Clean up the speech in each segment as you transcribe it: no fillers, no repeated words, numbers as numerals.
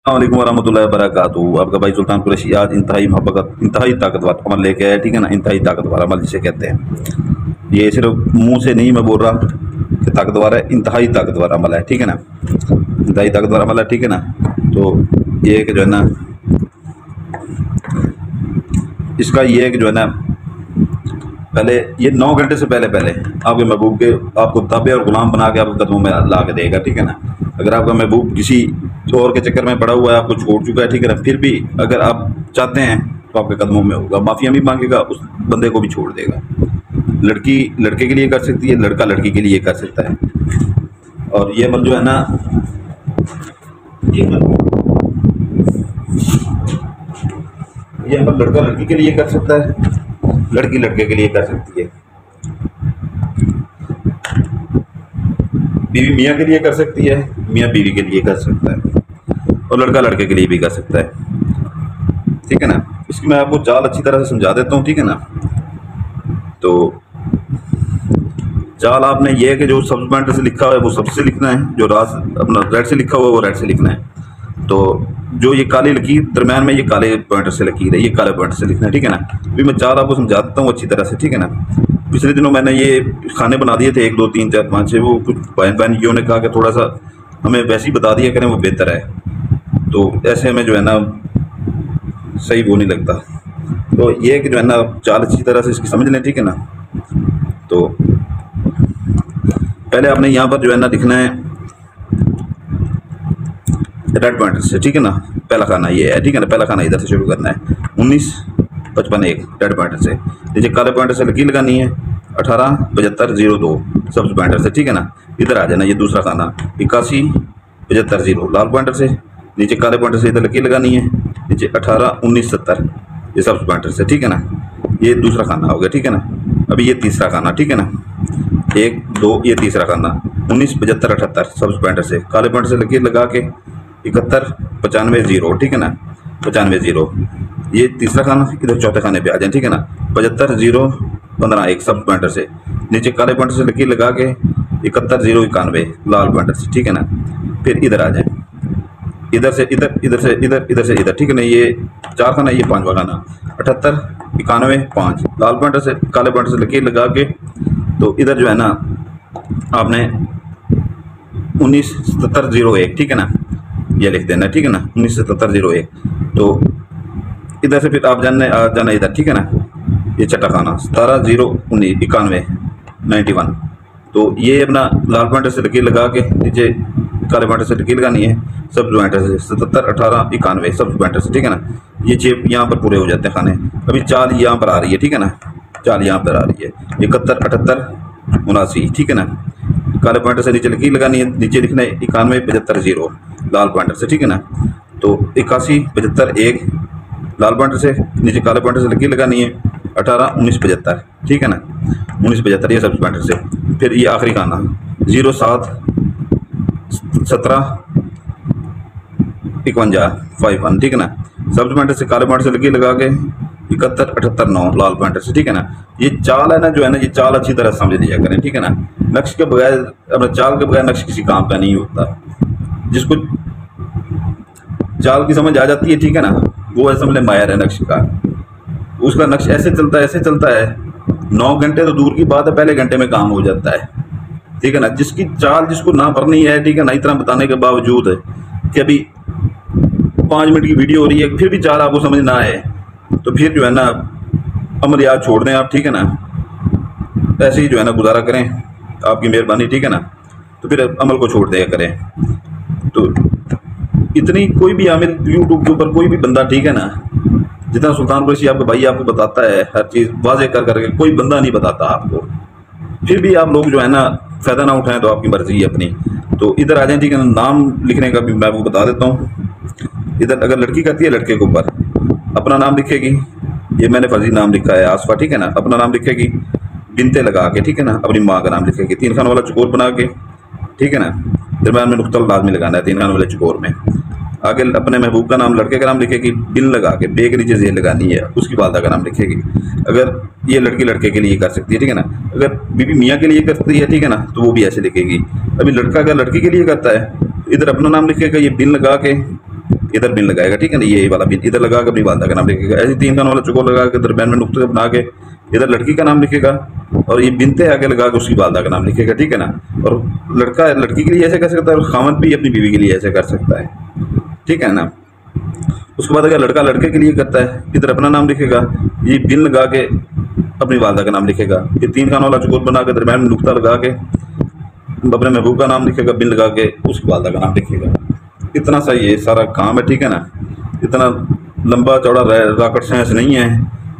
अस्सलामुअलैकुम वरहमतुल्लाहि वबरकातुहू। आपका भाई सुल्तान कुरैशी आज इंतहाई मोहब्बत इंतहाई ताकतवर अमल लेके आया, ठीक है ना। इंतहाई ताकतवर अमल जिसे कहते हैं, ये सिर्फ मुंह से नहीं मैं बोल रहा कि ताकतवर है, इंतहाई ताकतवर अमल है, ठीक है ना। इंतहाई ताकतवर अमल है, ठीक है ना। तो ये कि जो है ना, इसका ये है कि जो है ना, पहले ये 9 घंटे से पहले पहले आपके महबूब के आपको ताबे और गुलाम बना के आपके कदमों में ला के देगा, ठीक है ना। अगर आपका महबूब किसी और के चक्कर में पड़ा हुआ है, आपको छोड़ चुका है, ठीक है ना, फिर भी अगर आप चाहते हैं तो आपके कदमों में होगा, माफिया भी मांगेगा, उस बंदे को भी छोड़ देगा। लड़की लड़के के लिए कर सकती है, लड़का लड़की के लिए कर सकता है। और ये अमल जो है ना, ये अमल लड़का लड़की के लिए कर सकता है, लड़की लड़के के लिए कर सकती है, बीवी मियाँ के लिए कर सकती है, मियाँ बीवी के लिए कर सकता है, और लड़का लड़के के लिए भी कर सकता है, ठीक है ना। इसकी मैं आपको चाल अच्छी तरह से समझा देता हूँ, ठीक है ना। तो चाल आपने ये है कि जो सब्ज पॉइंटर से लिखा हुआ है वो सब्ज से लिखना है, जो रास अपना रेड से लिखा हुआ है वो रेड से लिखना है। तो जो ये काली लकीर दरम्यान में, ये काले पॉइंटर से लकीर है, ये काले पॉइंटर से लिखना है, ठीक है ना। अभी मैं चाल आपको समझा देता हूँ अच्छी तरह से, ठीक है ना। पिछले दिनों मैंने ये खाने बना दिए थे 1 2 3 4 5 6, वो कुछ बहनियों ने कहा कि थोड़ा सा हमें वैसे ही बता दिया करें, वो बेहतर है। तो ऐसे में जो है ना सही वो नहीं लगता। तो ये कि जो है ना चाल अच्छी तरह से इसकी समझ लें, ठीक है ना। तो पहले आपने यहाँ पर जो है ना लिखना है रेड पॉइंटर से, ठीक है ना। पहला खाना ये है, ठीक है ना, पहला खाना इधर से शुरू करना है 19 55 1 रेड पॉइंटर से। नीचे काले पॉइंटर से लकीर लगानी है 18 75 02 सब्ज पॉइंटर से, ठीक है ना। इधर आ जाना, ये दूसरा खाना 81 75 0 लाल पॉइंटर से। नीचे काले पॉइंटर से इधर लकीर लगानी है, नीचे 18 19 70 ये सब्ज पॉइंटर से, ठीक है ना। ये दूसरा खाना हो गया, ठीक है ना। अभी ये तीसरा खाना, ठीक है ना, 1 2 ये तीसरा खाना 19 75 78 सब्ज पॉइंटर से। काले पॉइंटर से लकीर लगा के 71 95 0, ठीक है ना, 95 0 ये तीसरा खाना। इधर चौथे खाने पे आ जाए, ठीक है ना, 75 0 15 1 सब्ज पॉइंटर से। नीचे काले पॉइंटर से लकीर लगा के 71 0 91 लाल पॉइंटर से, ठीक है ना। फिर इधर आ जाए, इधर से इधर, इधर से इधर, इधर से इधर, ठीक है ना। ये 4 खाना, ये 5वां खाना 78 91 5 लाल पॉइंटर से। काले पॉइंटर से लकीर लगा के तो इधर जो है ना आपने 19 77 01, ठीक है ना, ये लिख देना, ठीक है ना, 19 77 01। तो इधर से फिर आप आ जाना इधर, ठीक है ना। ये छठा खाना 17 0 19 91 91। तो ये अपना लाल पॉइंटर से लकीर लगा के नीचे काले पॉइंटर से लकीर लगानी है सब्ज पॉइंटर से 77 18 91 सब्ज पॉइंटर से, ठीक है ना। ये 6 यहाँ पर पूरे हो जाते हैं खाने। अभी चाल यहाँ पर आ रही है, ठीक है ना, चाल यहाँ पर आ रही है 71 78 79, ठीक है ना। काले पॉइंटर से नीचे लकीर लगानी है, नीचे लिखना है 91 75 0 लाल पॉइंटर से, ठीक है ना। तो 81 75 1 लाल पॉइंटर से। नीचे काले पॉइंटर से लकीर लगानी है 18 19 75, ठीक है ना, 19 75 ये सब्ज पॉइंटर से। फिर ये आखिरी खाना 07 17 51 51, ठीक है ना। सब्ज पॉइंटर से काले पॉइंटर से लकीर लगा के 71 78 9 लाल पॉइंटर से, ठीक है ना। ये चाल है ना जो है ना, ये चाल अच्छी तरह समझ लिया करें, ठीक है ना। नक्श के बगैर, अपना चाल के बगैर नक्श किसी काम का नहीं होता। जिसको चाल की समझ आ जाती है, ठीक है ना, वो ऐसा समझ माहिर है नक्श का। उसका नक्श ऐसे चलता है 9 घंटे तो दूर की बात है, पहले घंटे में काम हो जाता है, ठीक है ना। जिसकी चाल जिसको ना भरनी है, ठीक है ना, इतना बताने के बावजूद कि अभी 5 मिनट की वीडियो हो रही है, फिर भी चाल आपको समझ ना आए, तो फिर जो है ना अमल याद छोड़ दें आप, ठीक है ना। ऐसे ही जो है ना गुजारा करें, आपकी मेहरबानी, ठीक है ना। तो फिर अमल को छोड़ दिया करें। तो इतनी कोई भी आमिल यूट्यूब के ऊपर कोई भी बंदा, ठीक है ना, जितना सुल्तान कुरैशी आपका भाई आपको बताता है हर चीज़ वाज़े कर करके, कोई बंदा नहीं बताता आपको। फिर भी आप लोग जो है ना फ़ायदा ना उठाएं तो आपकी मर्जी है अपनी। तो इधर आ जाए, ठीक है ना। नाम लिखने का भी मैं आपको बता देता हूँ। इधर अगर लड़की करती है, लड़के के ऊपर अपना नाम लिखेगी, ये मैंने फर्जी नाम लिखा है आसफा, ठीक है ना। अपना नाम लिखेगी, बिनते लगा के, ठीक है ना, अपनी माँ का नाम लिखेगी 3 खानों वाला चकोर बना के, ठीक है ना। दरम्यान में नुक्ता लाजमी लगाना है 3 खानों वाले चकोर में। आगे अपने महबूब का नाम, लड़के का नाम लिखेगी, बिन लगा के बे के नीचे जेल लगानी है, उसकी वालदा का नाम लिखेगी। अगर ये लड़की लड़के के लिए कर सकती है, ठीक है ना। अगर बीबी मियाँ के लिए करती है, ठीक है ना, तो वो भी ऐसे लिखेगी। अभी लड़का अगर लड़की के लिए करता है, इधर अपना नाम लिखेगा, ये बिन लगा के इधर बिन लगाएगा, ठीक है ना, ये वाला बिन इधर लगा के अपनी वालदा का नाम लिखेगा। ऐसे 3 खानों वाला चौकोर लगा के दरमियान में नुक्ते बना के इधर लड़की का नाम लिखेगा और ये बिनते आगे लगा के उसकी वालदा का नाम लिखेगा, ठीक है ना। और लड़का लड़की के लिए ऐसे कर सकता है और खामन भी अपनी बीवी के लिए ऐसे कर सकता है, ठीक है ना। उसके बाद अगर लड़का लड़के के लिए करता है, इधर अपना नाम लिखेगा, ये बिन लगा के अपनी वालदा का नाम लिखेगा। ये 3 खानों वाला चौकोर बना के दरमियान में नुक्ता लगा के अपने महबूब का नाम लिखेगा, बिन लगा के उसकी वालदा का नाम लिखेगा। इतना सा ये सारा काम है, ठीक है ना। इतना लंबा चौड़ा रॉकेट साइंस नहीं है,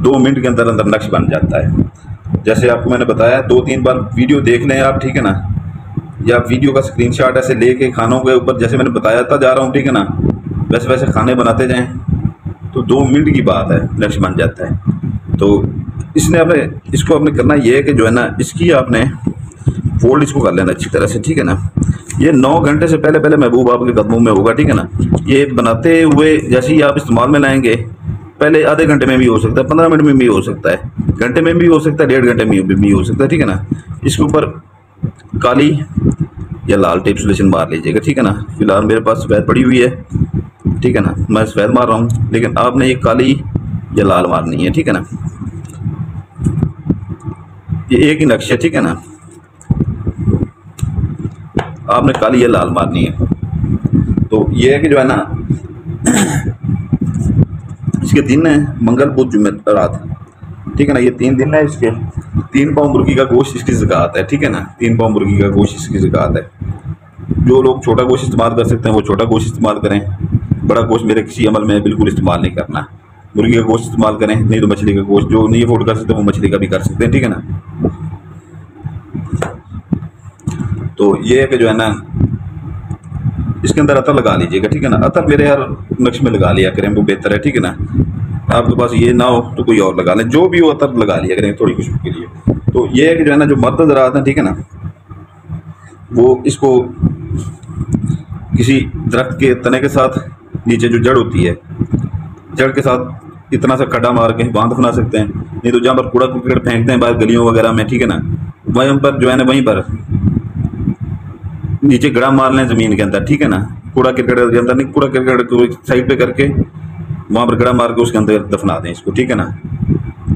2 मिनट के अंदर अंदर नक्श बन जाता है। जैसे आपको मैंने बताया 2-3 बार वीडियो देख लें आप, ठीक है ना, या वीडियो का स्क्रीनशॉट ऐसे लेके खानों के ऊपर जैसे मैंने बताया जा रहा हूँ, ठीक है ना, वैसे वैसे खाने बनाते जाएं तो 2 मिनट की बात है, नक्श बन जाता है। तो इसको आपने करना ये है कि जो है ना, इसकी आपने फोल्ड इसको कर लेना अच्छी तरह से, ठीक है ना। ये 9 घंटे से पहले पहले महबूब आपके कदमों में होगा, ठीक है ना। ये बनाते हुए जैसे ही आप इस्तेमाल में लाएंगे, पहले आधे घंटे में भी हो सकता है, 15 मिनट में भी हो सकता है, घंटे में भी हो सकता है, 1.5 घंटे में भी हो सकता है, ठीक है ना। इसके ऊपर काली या लाल टेप सोल्यूशन मार लीजिएगा, ठीक है ना। फिलहाल मेरे पास सफ़ेद पड़ी हुई है, ठीक है ना, मैं सफ़ेद मार रहा हूँ, लेकिन आपने ये काली या लाल मारनी है, ठीक है ना। ये एक ही नक्शा, ठीक है ना, आपने काली या लाल मारनी है। तो ये है कि जो है ना, इसके दिन है मंगल बुध जुमेरात, ठीक है ना। ये 3 दिन है इसके। 3 पाव मुर्गी का गोश्त इसकी ज़कात है, ठीक है ना। 3 पाव मुर्गी का गोश्त इसकी ज़कात है। जो लोग छोटा गोश्त इस्तेमाल कर सकते हैं वो छोटा गोश्त इस्तेमाल करें, बड़ा गोश्त मेरे किसी अमल में बिल्कुल इस्तेमाल नहीं करना। मुर्गी का गोश्त इस्तेमाल करें, नहीं तो मछली का गोश्त, जो नहीं अफोर्ड कर सकते वो मछली का भी कर सकते हैं, ठीक है ना। तो ये है कि जो है ना, इसके अंदर अतर लगा लीजिएगा, ठीक है ना। अतर मेरे हर नक्श में लगा लिया करें, वो बेहतर है, ठीक है ना। आपके पास ये ना हो तो कोई और लगा लें, जो भी हो अतर लगा लिया करें थोड़ी खुशबू के लिए। तो ये है कि जो है ना, जो मर्द ज़राअत है, ठीक है ना, वो इसको किसी दरख्त के तने के साथ नीचे जो जड़ होती है, जड़ के साथ इतना सा खड्डा मार के बांध बना सकते हैं। नहीं तो जहाँ पर कूड़ा करकट फेंकते हैं बाहर गलियों वगैरह में, ठीक है ना, वहीं पर जो है ना, वहीं पर नीचे गड़ा मार लें ज़मीन के अंदर, ठीक है ना। कूड़ा करकट के अंदर नहीं, कूड़ा करकट को साइड पे करके वहाँ पर गड़ा मार के उसके अंदर दफना दें इसको, ठीक है ना।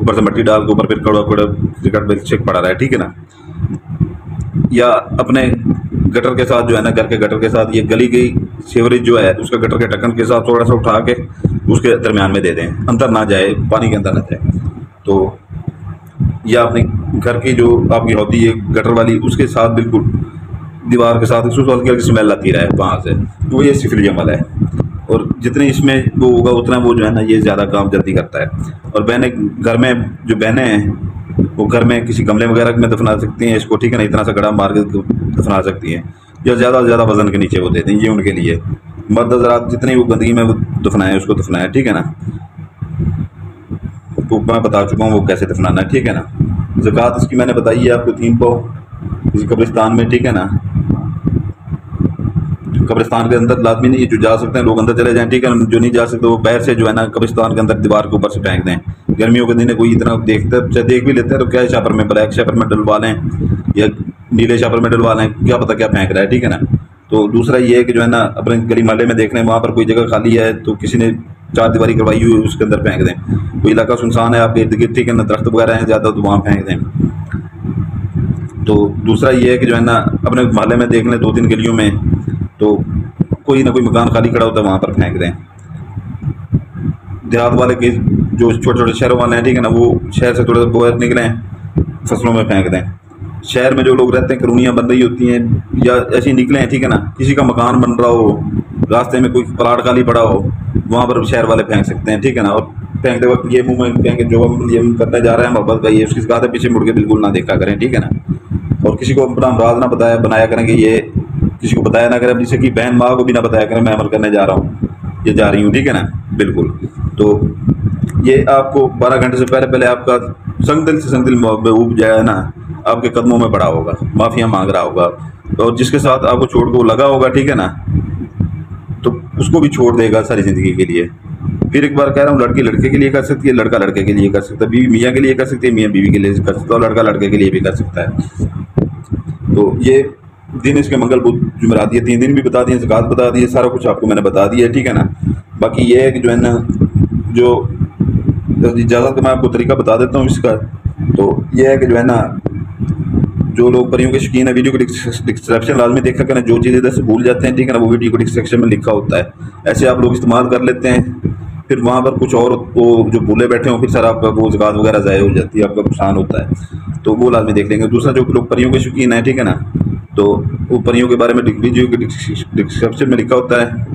ऊपर से मिट्टी डाल के ऊपर फिर कूड़ा करकट बेलचेक पड़ा रहा है, ठीक है ना। या अपने गटर के साथ जो है ना, घर के गटर के साथ ये गली की सीवरेज जो है उसका गटर के ढक्कन के साथ थोड़ा सा उठा के उसके दरमियान में दे दें, अंदर ना जाए, पानी के अंदर ना जाए। तो या अपने घर की जो आपकी होती है गटर वाली, उसके साथ बिल्कुल दीवार के साथ उसको हल्की हल्की स्मेल आती रहे वहाँ से, तो ये सिफली अमल है। और जितने इसमें वो होगा उतना वो जो है ना, ये ज़्यादा काम जल्दी करता है। और बहनें घर में, जो बहनें हैं वो घर में किसी गमले वगैरह में दफना सकती हैं इसको, ठीक है ना। इतना सा गड़ा मार के दफना सकती हैं, या ज़्यादा से ज़्यादा वजन के नीचे वो दे दें, ये उनके लिए। मर्द हज़रात जितनी वो गंदगी में वो दफनाएँ उसको दफनाएँ, ठीक है ना। तो मैं बता चुका हूँ वो कैसे दफनाना है, ठीक है ना। ज़कात इसकी मैंने बताई है आपको 3 पाव किसी कब्रिस्तान में, ठीक है ना। कब्रिस्तान के अंदर लाजमी नहीं, जो जा सकते हैं लोग अंदर चले जाएं, ठीक है। जो नहीं जा सकते वो बाहर से जो है ना, कब्रिस्तान के अंदर दीवार के ऊपर से फेंक दें। गर्मियों के दिन कोई इतना देख भी लेते हैं तो क्या शापर में, ब्लैक शापर में डलवा लें या नीले शापर में डलवा लें, क्या पता क्या फेंक रहा है, ठीक है ना। तो दूसरा ये है कि जो है ना, अपने गली मोहल्ले में देख लें, वहाँ पर कोई जगह खाली है तो किसी ने 4 दीवारी करवाई हुई उसके अंदर फेंक दें। कोई इलाका सुनसान है आपके इर्द गिर्द, ठीक है ना, दरख्त वगैरह हैं ज़्यादा तो वहाँ फेंक दें। तो दूसरा ये है कि जो है ना, अपने मोहल्ले में देख लें 2-3 गलियों में तो कोई ना कोई मकान खाली खड़ा होता है, वहाँ पर फेंक दें। देहात वाले के जो छोटे छोटे शहरों वाले हैं, ठीक है ना, वो शहर से थोड़ा सा बाहर निकलें, फसलों में फेंक दें। शहर में जो लोग रहते हैं, कॉलोनियाँ बन रही होती हैं या ऐसे ही निकले हैं, ठीक है ना, किसी का मकान बन रहा हो, रास्ते में कोई प्लाट खाली पड़ा हो, वहाँ पर शहर वाले फेंक सकते हैं, ठीक है ना। और फेंकते वक्त ये मुँह में फेंके, जो हम ये करने जा रहे हैं मोहब्बत का, ये उसकी बात है, पीछे मुड़ के बिल्कुल ना देखा करें, ठीक है ना। और किसी को अपना अमराज ना बनाया करें कि ये किसी को बताया ना करें, जैसे कि बहन माँ को भी ना बताया करें मैं अमल करने जा रहा हूँ या जा रही हूँ, ठीक है ना, बिल्कुल। तो ये आपको 12 घंटे से पहले पहले आपका संगदिल से संगदिल महबूब जो है ना, आपके कदमों में पड़ा होगा, माफ़िया मांग रहा होगा, और जिसके साथ आपको छोड़ को लगा होगा, ठीक है ना, तो उसको भी छोड़ देगा सारी ज़िंदगी के लिए। फिर एक बार कह रहा हूँ, लड़की लड़के के लिए कर सकती है, लड़का लड़के के लिए कर सकता है, बीवी मियाँ के लिए कर सकती है, मियाँ बीवी के लिए कर सकता है, और लड़का लड़के के लिए भी कर सकता है। तो ये दिन इसके मंगल बुध जुमेरात, ये 3 दिन भी बता दिए, ज़कात बता दिए, सारा कुछ आपको मैंने बता दिया है, ठीक है ना। बाकी ये है कि जो है ना, जो इजाज़त का मैं आपको तरीका बता देता हूँ इसका। तो ये है कि जो है ना, जो लोग परियों के शौकीन है, वीडियो को डिस्क्रिप्शन लाजमी देखा करें। जो चीज़ इधर से भूल जाते हैं, ठीक है ना, वो वीडियो को डिस्क्रिप्शन में लिखा होता है, ऐसे आप लोग इस्तेमाल कर लेते हैं। फिर वहाँ पर कुछ और वो जो भूले बैठे हों, फिर सर आपका वो ज़कात वगैरह ज़ाय हो जाती है, आपका नुकसान होता है। तो वो लाजमी देख लेंगे। दूसरा, जो लोग परियों के शौकीन हैं, ठीक है ना, तो वो परियों के बारे में वीडियो के डिस्क्रिप्शन में लिखा होता है,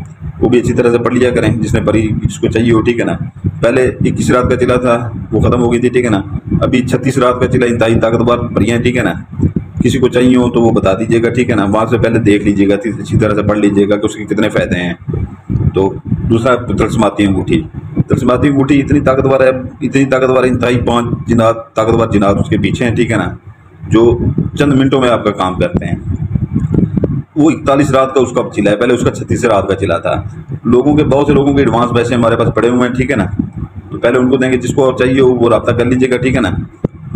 वो भी अच्छी तरह से पढ़ लिया करें, जिसने परी जिसको चाहिए हो, ठीक है ना। पहले 21 रात का चिला था, वो ख़त्म हो गई थी, ठीक है ना। अभी 36 रात का चिला इंतहाई ताकतवर परियाँ, ठीक है ना। किसी को चाहिए हो तो वो बता दीजिएगा, ठीक है ना। वहाँ से पहले देख लीजिएगा, अच्छी तरह से पढ़ लीजिएगा कि उसके कितने फ़ायदे हैं। तो दूसरा, तलस्माती अंगूठी। तलस्माती अंगूठी इतनी ताकतवर है, इतनी ताकतवर, इंतहाई 5 जिनात ताकतवर जिनात उसके पीछे हैं, ठीक है ना, जो चंद मिनटों में आपका काम करते हैं। वो 41 रात का उसका चिला है, पहले उसका 36 रात का चिला था। लोगों के, बहुत से लोगों के एडवांस पैसे हमारे पास पड़े हुए हैं, ठीक है ना। तो पहले उनको देंगे, जिसको और चाहिए हो वो रब्ता कर लीजिएगा, ठीक है ना।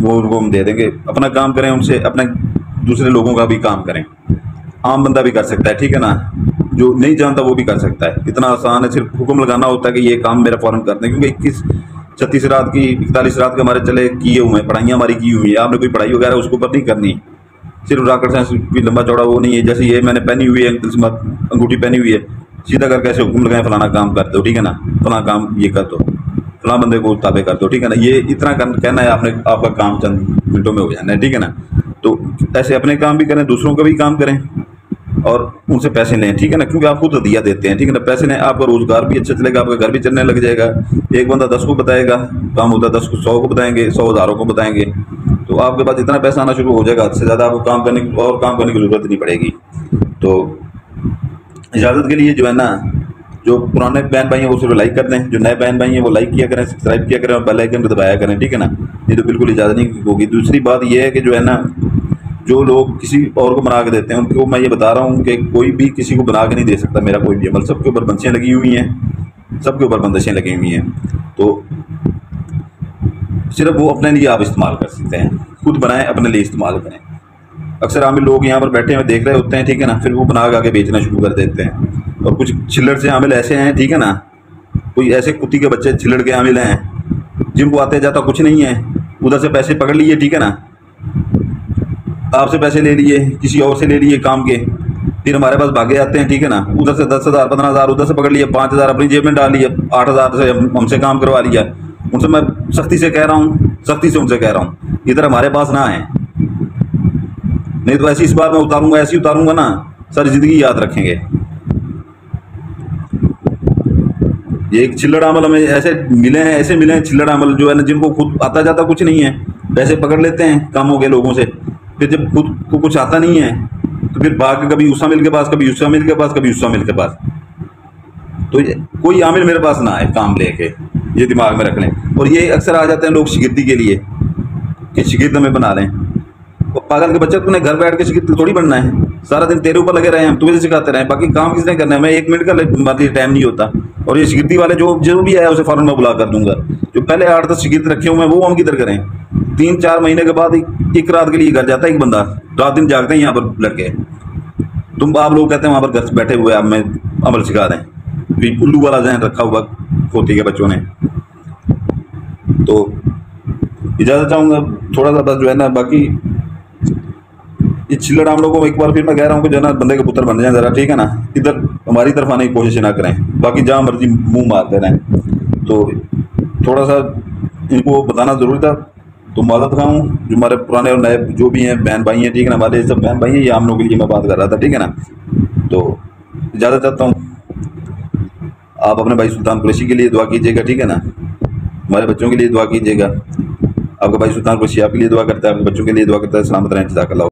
वो उनको हम दे देंगे, अपना काम करें उनसे, अपने दूसरे लोगों का भी काम करें। आम बंदा भी कर सकता है, ठीक है ना, जो नहीं जानता वो भी कर सकता है। इतना आसान है, सिर्फ हुक्म लगाना होता है कि ये काम मेरा फ़ौरन कर दें। क्योंकि 36 रात की, 41 रात के हमारे चले किए हुए हैं, पढ़ाइयाँ हमारी की हुई है। आपने कोई पढ़ाई वगैरह उसके ऊपर नहीं करनी, सिर्फ रॉकेट साइंस भी लंबा चौड़ा वो नहीं है। जैसे ये मैंने पहनी हुई है, अंगूठी पहनी हुई है, सीधा करके ऐसे हुक्म लगाए, फलाना काम कर दो, ठीक है ना, फलाना काम ये कर दो, फलाना बंदे को ताबे कर दो, ठीक है ना। ये इतना कहना है आपने, आपका काम चंद मिनटों में हो जाना है, ठीक है ना। तो ऐसे अपने काम भी करें, दूसरों का भी काम करें और उनसे पैसे लें, ठीक है ना। क्योंकि आप खुद हदिया देते हैं, ठीक है ना। पैसे लें, आपका रोज़गार भी अच्छा चलेगा, आपका घर भी चलने लग जाएगा। एक बंदा 10 को बताएगा काम होता है, 10 को 100 को बताएंगे, 100 हज़ारों को बताएंगे, तो आपके पास इतना पैसा आना शुरू हो जाएगा, हद से ज़्यादा आपको काम करने की ज़रूरत नहीं पड़ेगी। तो इजाज़त के लिए जो है ना, जो पुराने बहन भाई हैं वो सिर्फ लाइक कर दें, जो नए बहन भाई हैं वो लाइक किया करें, सब्सक्राइब किया करें और बेल आइकन को दबाया करें, ठीक है ना। ये तो बिल्कुल इजाज़त नहीं होगी। दूसरी बात ये है कि जो है ना, जो लोग किसी और को बना के देते हैं, उनको मैं ये बता रहा हूँ कि कोई भी किसी को बना के नहीं दे सकता मेरा कोई भी अमल। सबके ऊपर बंदिशें लगी हुई हैं, सबके ऊपर बंदिशें लगी हुई हैं। तो सिर्फ वो अपने लिए आप इस्तेमाल कर सकते हैं, खुद बनाएं, अपने लिए इस्तेमाल करें। अक्सर आमिल लोग यहाँ पर बैठे हुए देख रहे होते हैं, ठीक है ना, फिर वो बना के आगे बेचना शुरू कर देते हैं। और कुछ छिल्लड़ से आमिल ऐसे हैं, ठीक है ना, कोई ऐसे कुत्ती के बच्चे छिल्लड़ के आमिल हैं जिनको आते जाता कुछ नहीं है, उधर से पैसे पकड़ लिए, ठीक है ना, आपसे पैसे ले लिए, किसी और से ले लिए काम के, फिर हमारे पास भागे आते हैं, ठीक है ना। उधर से 10,000 15,000 उधर से पकड़ लिए, 5,000 अपनी जेब में डाल लिए, 8,000 से हमसे काम करवा लिया। उनसे मैं सख्ती से कह रहा हूँ, सख्ती से उनसे कह रहा हूँ, इधर हमारे पास ना आए, नहीं तो ऐसी इस बार मैं उतारूंगा, ऐसी उतारूंगा ना, सारी ज़िंदगी याद रखेंगे। ये एक छिल्लड़ अमल हमें ऐसे मिले हैं छिल्लड़ अमल जो है ना, जिनको खुद आता जाता कुछ नहीं है, पैसे पकड़ लेते हैं कामों के लोगों से, फिर जब खुद को कुछ आता नहीं है तो फिर भाग के कभी उसा मिल के पास, कभी उसा मिल के पास, कभी उसा मिल के पास। तो कोई आमिल मेरे पास ना आए काम लेके, ये दिमाग में रख लें। और ये अक्सर आ जाते हैं लोग शिगिर्दी के लिए कि शिगिर्द हमें बना लें। पागल के बच्चे, तुमने घर बैठ के शिगिर्द थोड़ी बनना है, सारा दिन तेरे ऊपर लगे रहे हैं, तुम्हें सिखाते रहे, बाकी काम किसने करना है। मैं 1 मिनट का टाइम नहीं होता। और ये शिगिर्दी वाले जो भी आया उसे फ़ौरन मैं बुला कर दूंगा। जो पहले 8-10 शिगिर्द रखे हुए हैं वो हम किधर करें। 3-4 महीने के बाद एक रात के लिए घर जाता है एक बंदा, रात दिन जागते हैं यहाँ पर लड़के। आप लोग कहते हैं वहाँ पर घर बैठे हुए आप में अमल सिखा दें, फिर उल्लू वाला जहन रखा हुआ खोती के बच्चों ने। तो इजाज़त चाहूँगा थोड़ा सा बस जो है ना, बाकी इस छिल्लड़ हम लोगों को एक बार फिर मैं कह रहा हूँ कि जो है ना, बंदे के पुत्र बन जाए ज़रा, ठीक है ना। इधर हमारी तरफ आने की कोशिश ना करें, बाकी जहाँ मर्जी मुंह मारते रहें। तो थोड़ा सा इनको बताना ज़रूरी था। तो माजरत खाऊँ जो हमारे पुराने और नए जो भी हैं बहन भाई हैं, ठीक है ना, हमारे सब बहन भाई हैं, ये हम लोगों के लिए मैं बात कर रहा था, ठीक है ना। तो इजाज़त चाहता हूँ। आप अपने भाई सुल्तान कुरैशी के लिए दुआ कीजिएगा, ठीक है ना, हमारे बच्चों के लिए दुआ कीजिएगा। आपका भाई सुल्तान कुरैशी आपके लिए दुआ करता है, आपके बच्चों के लिए दुआ करता है। सलामत रहें, जज़ाकल्लाह।